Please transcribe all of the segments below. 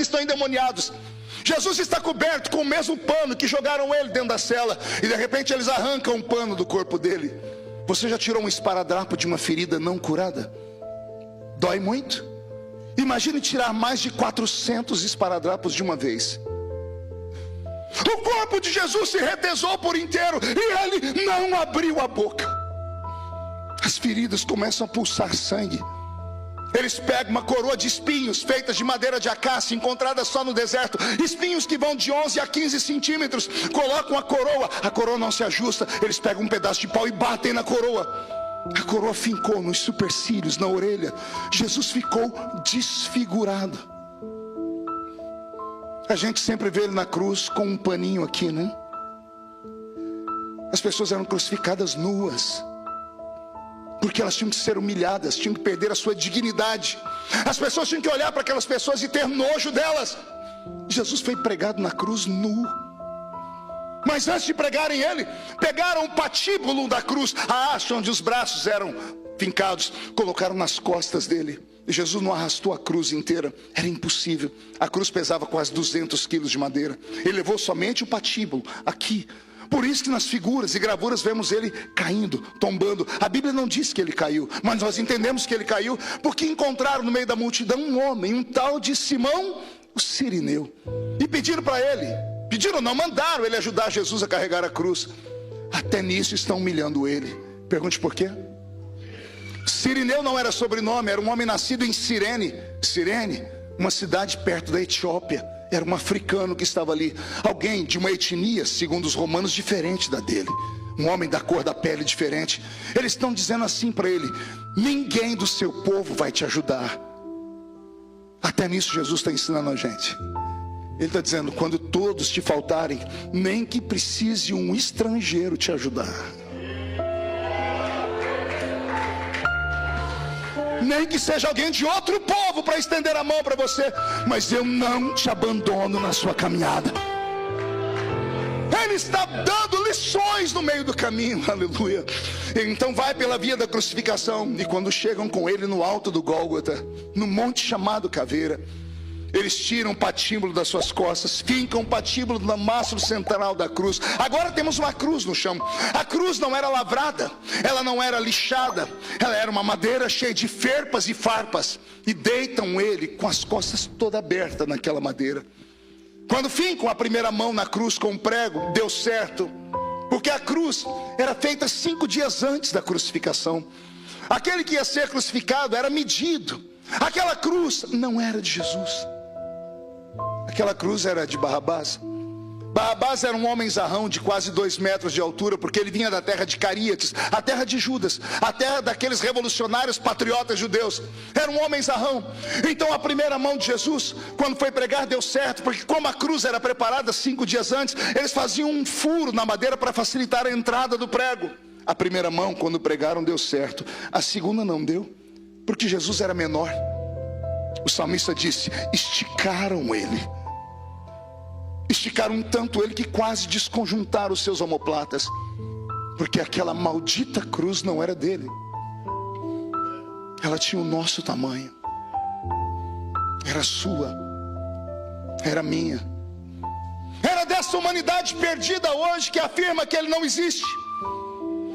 que estão endemoniados. Jesus está coberto com o mesmo pano que jogaram ele dentro da cela, e de repente eles arrancam um pano do corpo dele. Você já tirou um esparadrapo de uma ferida não curada? Dói muito? Imagine tirar mais de 400 esparadrapos de uma vez. O corpo de Jesus se retesou por inteiro e ele não abriu a boca. As feridas começam a pulsar sangue. Eles pegam uma coroa de espinhos feitas de madeira de acácia, encontrada só no deserto, espinhos que vão de 11 a 15 centímetros. Colocam a coroa não se ajusta. Eles pegam um pedaço de pau e batem na coroa. A coroa fincou nos supercílios, na orelha. Jesus ficou desfigurado. A gente sempre vê ele na cruz com um paninho aqui, né? As pessoas eram crucificadas nuas, porque elas tinham que ser humilhadas, tinham que perder a sua dignidade. As pessoas tinham que olhar para aquelas pessoas e ter nojo delas. Jesus foi pregado na cruz nu. Mas antes de pregarem ele, pegaram o patíbulo da cruz, a haste onde os braços eram fincados, colocaram nas costas dele. E Jesus não arrastou a cruz inteira, era impossível. A cruz pesava quase 200 quilos de madeira. Ele levou somente o patíbulo, aqui. Por isso que nas figuras e gravuras vemos ele caindo, tombando. A Bíblia não diz que ele caiu, mas nós entendemos que ele caiu porque encontraram no meio da multidão um homem, um tal de Simão, o Cirineu. E pediram para ele, pediram não, mandaram ele ajudar Jesus a carregar a cruz. Até nisso estão humilhando ele. Pergunte por quê? Cirineu não era sobrenome, era um homem nascido em Cirene. Cirene, uma cidade perto da Etiópia. Era um africano que estava ali, alguém de uma etnia, segundo os romanos, diferente da dele, um homem da cor da pele diferente. Eles estão dizendo assim para ele: ninguém do seu povo vai te ajudar. Até nisso Jesus está ensinando a gente. Ele está dizendo: quando todos te faltarem, nem que precise um estrangeiro te ajudar, nem que seja alguém de outro povo para estender a mão para você, mas eu não te abandono na sua caminhada. Ele está dando lições no meio do caminho, aleluia. Então vai pela via da crucificação, e quando chegam com ele no alto do Gólgota, no monte chamado Caveira, eles tiram o patíbulo das suas costas, fincam o patíbulo no mastro central da cruz. Agora temos uma cruz no chão. A cruz não era lavrada, ela não era lixada, ela era uma madeira cheia de ferpas e farpas. E deitam ele com as costas toda aberta naquela madeira. Quando fincam a primeira mão na cruz com um prego, deu certo, porque a cruz era feita 5 dias antes da crucificação. Aquele que ia ser crucificado era medido. Aquela cruz não era de Jesus. Aquela cruz era de Barrabás. Barrabás era um homem zarrão de quase 2 metros de altura, porque ele vinha da terra de Caríates, a terra de Judas, a terra daqueles revolucionários patriotas judeus. Era um homem zarrão. Então a primeira mão de Jesus, quando foi pregar, deu certo, porque como a cruz era preparada 5 dias antes, eles faziam um furo na madeira para facilitar a entrada do prego. A primeira mão, quando pregaram, deu certo. A segunda não deu, porque Jesus era menor. O salmista disse: esticaram ele. Esticaram tanto ele que quase desconjuntaram os seus omoplatas, porque aquela maldita cruz não era dele. Ela tinha o nosso tamanho. Era sua, era minha. Era dessa humanidade perdida hoje que afirma que ele não existe.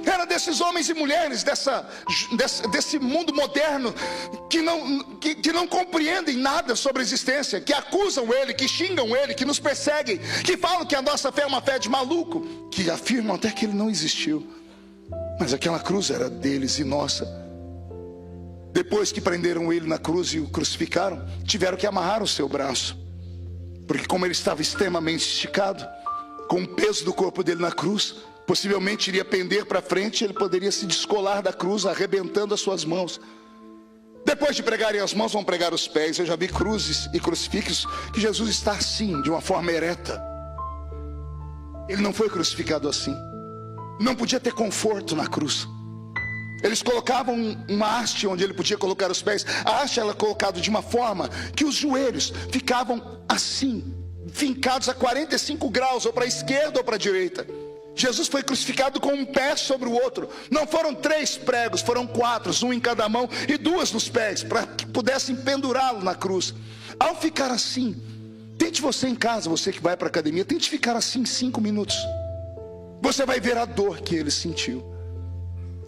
Era desses homens e mulheres, desse mundo moderno que não compreendem nada sobre a existência, que acusam ele, que xingam ele, que nos perseguem, que falam que a nossa fé é uma fé de maluco, que afirmam até que ele não existiu. Mas aquela cruz era deles e nossa. Depois que prenderam ele na cruz e o crucificaram, tiveram que amarrar o seu braço, porque como ele estava extremamente esticado, com o peso do corpo dele na cruz, possivelmente iria pender para frente, ele poderia se descolar da cruz, arrebentando as suas mãos. Depois de pregarem as mãos, vão pregar os pés. Eu já vi cruzes e crucifixos que Jesus está assim, de uma forma ereta. Ele não foi crucificado assim. Não podia ter conforto na cruz. Eles colocavam uma haste onde ele podia colocar os pés. A haste era colocada de uma forma que os joelhos ficavam assim, fincados a 45 graus, ou para a esquerda ou para a direita. Jesus foi crucificado com um pé sobre o outro. Não foram 3 pregos, foram 4, um em cada mão e 2 nos pés, para que pudessem pendurá-lo na cruz. Ao ficar assim, Tente você em casa, você que vai para a academia, tente ficar assim 5 minutos. Você vai ver a dor que ele sentiu.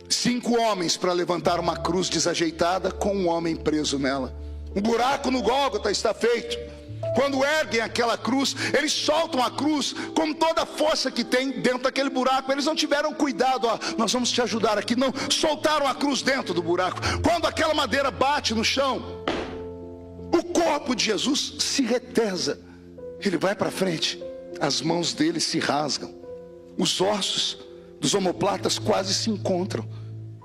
5 homens para levantar uma cruz desajeitada com um homem preso nela. Um buraco no Gólgota está feito. Quando erguem aquela cruz, eles soltam a cruz com toda a força que tem dentro daquele buraco. Eles não tiveram cuidado, nós vamos te ajudar aqui. Não, soltaram a cruz dentro do buraco. Quando aquela madeira bate no chão, o corpo de Jesus se retesa. Ele vai para frente, as mãos dele se rasgam, os ossos dos omoplatas quase se encontram,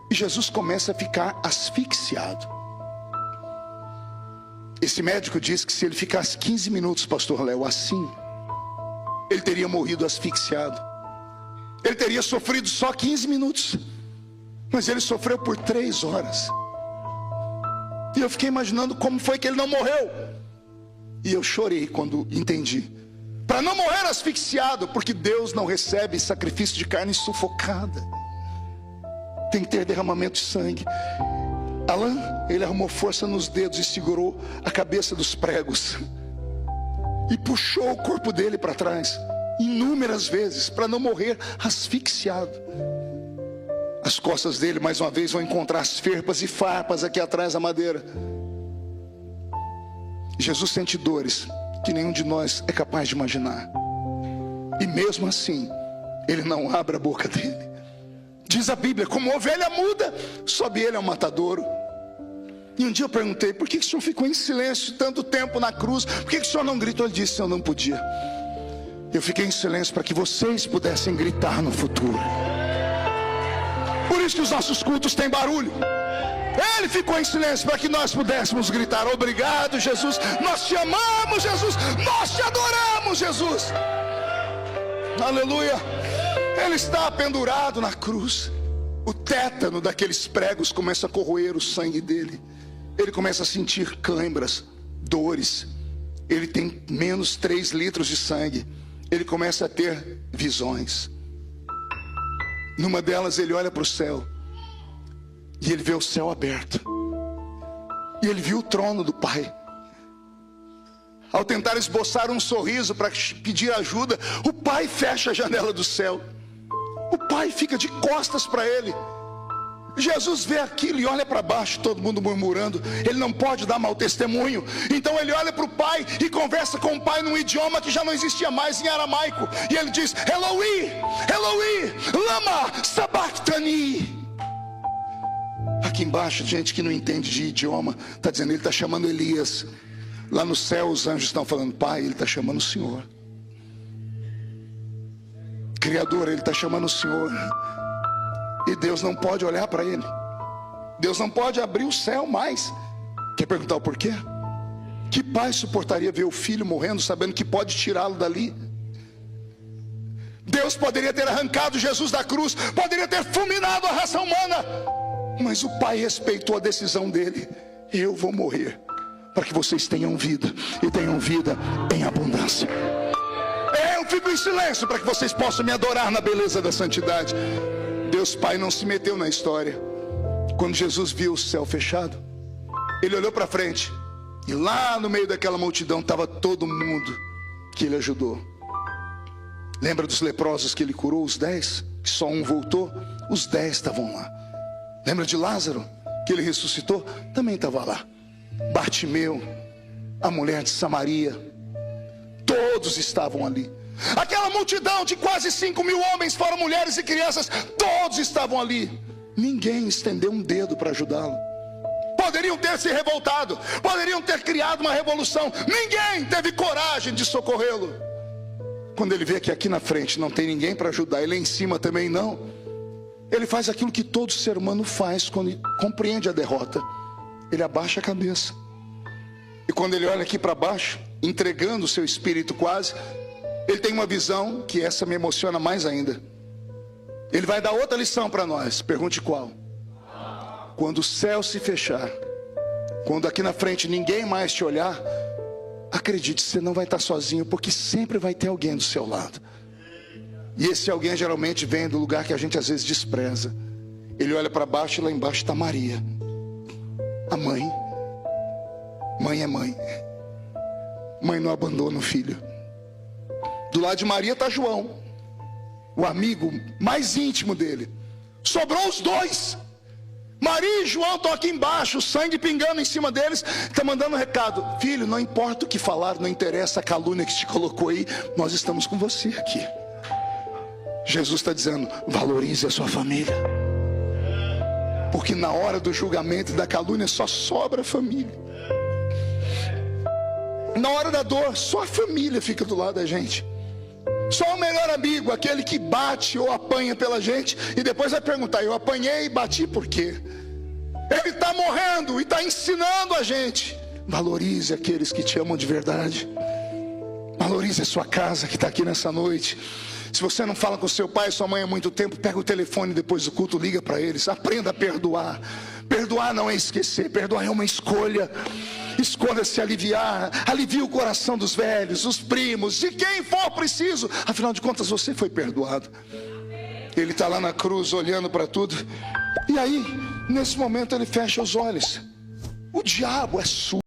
e Jesus começa a ficar asfixiado. Esse médico diz que se ele ficasse 15 minutos, pastor Léo, assim, ele teria morrido asfixiado. Ele teria sofrido só 15 minutos, mas ele sofreu por 3 horas. E eu fiquei imaginando como foi que ele não morreu. E eu chorei quando entendi. Para não morrer asfixiado, porque Deus não recebe sacrifício de carne sufocada. Tem que ter derramamento de sangue. Alain, ele arrumou força nos dedos e segurou a cabeça dos pregos. E puxou o corpo dele para trás, inúmeras vezes, para não morrer asfixiado. As costas dele, mais uma vez, vão encontrar as ferpas e farpas aqui atrás da madeira. Jesus sente dores que nenhum de nós é capaz de imaginar. E mesmo assim, ele não abre a boca dele. Diz a Bíblia, como ovelha muda, sobe ele ao matadouro. E um dia eu perguntei, por que o senhor ficou em silêncio tanto tempo na cruz? Por que o senhor não gritou? Ele disse, eu não podia. Eu fiquei em silêncio para que vocês pudessem gritar no futuro. Por isso que os nossos cultos têm barulho. Ele ficou em silêncio para que nós pudéssemos gritar, obrigado Jesus, nós te amamos Jesus, nós te adoramos Jesus. Aleluia. Ele está pendurado na cruz. O tétano daqueles pregos começa a corroer o sangue dele. Ele começa a sentir cãibras, dores. Ele tem menos 3 litros de sangue. Ele começa a ter visões. Numa delas ele olha para o céu e ele vê o céu aberto, e ele viu o trono do Pai. Ao tentar esboçar um sorriso para pedir ajuda, o Pai fecha a janela do céu. O Pai fica de costas para ele. Jesus vê aquilo e olha para baixo, todo mundo murmurando. Ele não pode dar mau testemunho. Então ele olha para o Pai e conversa com o Pai num idioma que já não existia mais, em aramaico. E ele diz, Eloi, Eloi, lama sabachthani. Aqui embaixo, gente que não entende de idioma, está dizendo, ele está chamando Elias. Lá no céu os anjos estão falando, Pai, ele está chamando o Senhor. Criador, ele está chamando o Senhor. E Deus não pode olhar para ele. Deus não pode abrir o céu mais. Quer perguntar o porquê? Que pai suportaria ver o filho morrendo sabendo que pode tirá-lo dali? Deus poderia ter arrancado Jesus da cruz, poderia ter fulminado a raça humana, mas o Pai respeitou a decisão dele. Eu vou morrer para que vocês tenham vida, e tenham vida em abundância. Eu fico em silêncio para que vocês possam me adorar na beleza da santidade. Deus Pai não se meteu na história. Quando Jesus viu o céu fechado, ele olhou para frente, e lá no meio daquela multidão estava todo mundo que ele ajudou. Lembra dos leprosos que ele curou, os 10? Que só um voltou? Os 10 estavam lá. Lembra de Lázaro, que ele ressuscitou? Também estava lá. Bartimeu, a mulher de Samaria, todos estavam ali. Aquela multidão de quase 5.000 homens, fora mulheres e crianças, todos estavam ali. Ninguém estendeu um dedo para ajudá-lo. Poderiam ter se revoltado, poderiam ter criado uma revolução. Ninguém teve coragem de socorrê-lo. Quando ele vê que aqui na frente não tem ninguém para ajudar, e lá em cima também não, ele faz aquilo que todo ser humano faz quando compreende a derrota. Ele abaixa a cabeça. E quando ele olha aqui para baixo, entregando o seu espírito quase, ele tem uma visão que essa me emociona mais ainda. Ele vai dar outra lição para nós. Pergunte qual? Quando o céu se fechar, quando aqui na frente ninguém mais te olhar, acredite, você não vai estar sozinho, porque sempre vai ter alguém do seu lado. E esse alguém geralmente vem do lugar que a gente às vezes despreza. Ele olha para baixo e lá embaixo está Maria, a mãe. Mãe é mãe. mãe não abandona o filho. Do lado de Maria está João, o amigo mais íntimo dele. Sobrou os dois. Maria e João estão aqui embaixo, o sangue pingando em cima deles. Está mandando um recado: filho, não importa o que falar, não interessa a calúnia que te colocou aí, nós estamos com você aqui. Jesus está dizendo: valorize a sua família, porque na hora do julgamento e da calúnia só sobra a família. Na hora da dor, só a família fica do lado da gente. Só o melhor amigo, aquele que bate ou apanha pela gente e depois vai perguntar: eu apanhei e bati por quê? Ele está morrendo e está ensinando a gente: valorize aqueles que te amam de verdade. Valorize a sua casa que está aqui nessa noite. Se você não fala com seu pai e sua mãe há muito tempo, pega o telefone depois do culto, liga para eles. Aprenda a perdoar. Perdoar não é esquecer, perdoar é uma escolha. Escolha se aliviar. Alivie o coração dos velhos, dos primos, de quem for preciso. Afinal de contas, você foi perdoado. Ele está lá na cruz olhando para tudo. E aí, nesse momento, ele fecha os olhos. O diabo é surdo.